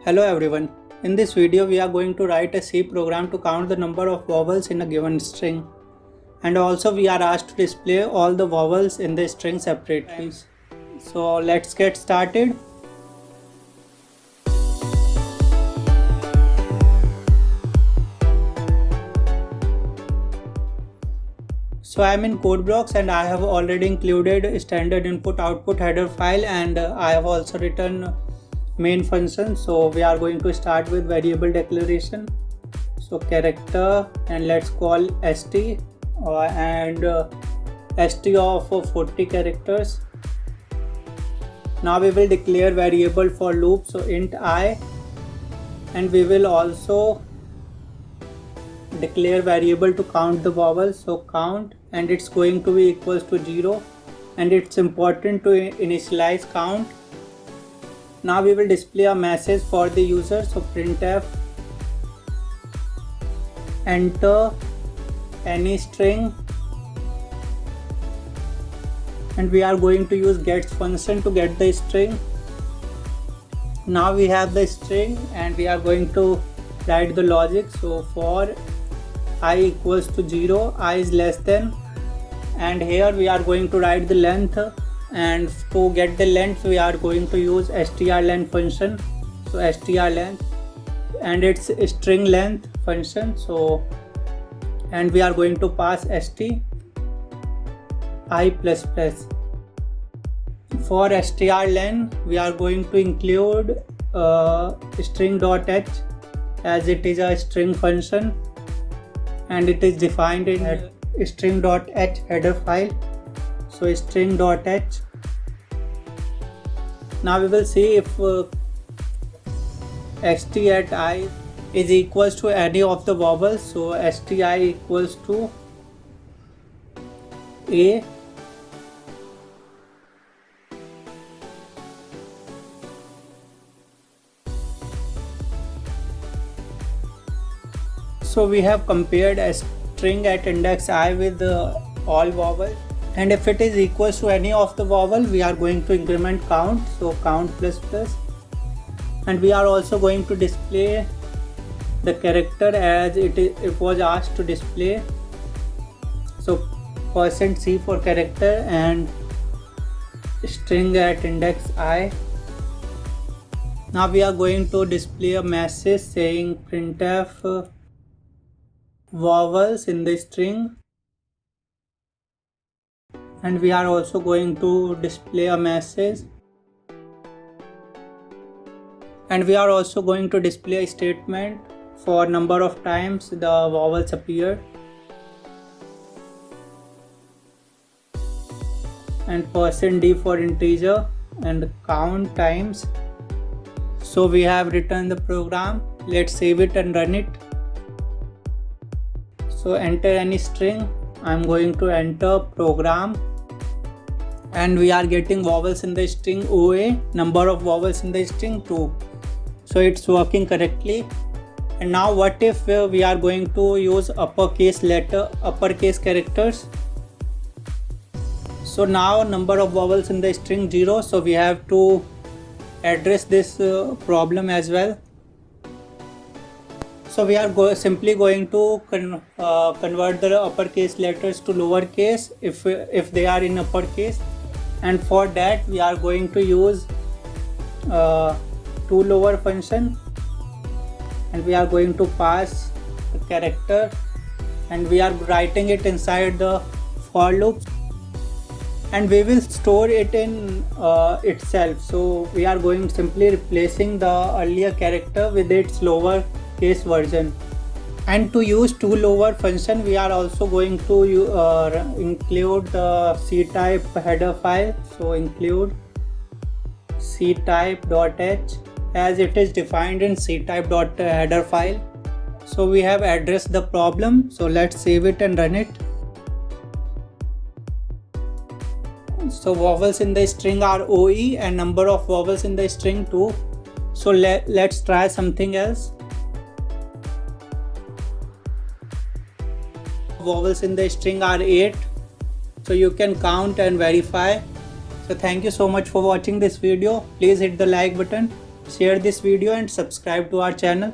Hello everyone. In this video we are going to write a C program to count the number of vowels in a given string. And also we are asked to display all the vowels in the string separately. So let's get started. So I am in CodeBlocks and I have already included standard input output header file, and I have also written main function. So we are going to start with variable declaration. So character, and let's call st and st of 40 characters. Now we will declare variable for loop, so int I, and we will also declare variable to count the vowels, so count, and it's going to be equals to 0, and it's important to initialize count. Now we will display a message for the user, so printf enter any string, and we are going to use gets function to get the string. Now we have the string and we are going to write the logic. So for I equals to 0, I is less than, and here we are going to write the length, and to get the length we are going to use strlen function. So strlen, and it's a string length function. So and we are going to pass st I++. For strlen we are going to include string.h, as it is a string function and it is defined in string.h header file. So string.h. Now we will see if st at I is equals to any of the vowels. So sti equals to a, so we have compared a string at index I with all vowels, and if it is equals to any of the vowel we are going to increment count, so count plus plus, and we are also going to display the character as it was asked to display. So %c for character and string at index I. Now we are going to display a message saying printf vowels in the string, and we are also going to display a message, and we are also going to display a statement for number of times the vowels appear, and %d for integer, and count times. So we have written the program. Let's save it and run it. So enter any string. I'm going to enter program, and we are getting vowels in the string OA, number of vowels in the string 2. So it's working correctly. And now what if we are going to use uppercase characters? So now number of vowels in the string 0, so we have to address this problem as well. So we are simply going to convert the uppercase letters to lowercase if they are in uppercase, and for that we are going to use toLower function, and we are going to pass the character, and we are writing it inside the for loop, and we will store it in itself. So we are going simply replacing the earlier character with its lower case version. And to use toLower function we are also going to include the ctype header file. So include ctype.h as it is defined in ctype.header file. So we have addressed the problem. So let's save it and run it. So vowels in the string are OE and number of vowels in the string 2. So let's try something else. Vowels in the string are 8, so you can count and verify. So thank you so much for watching this video. Please hit the like button. share this video and subscribe to our channel.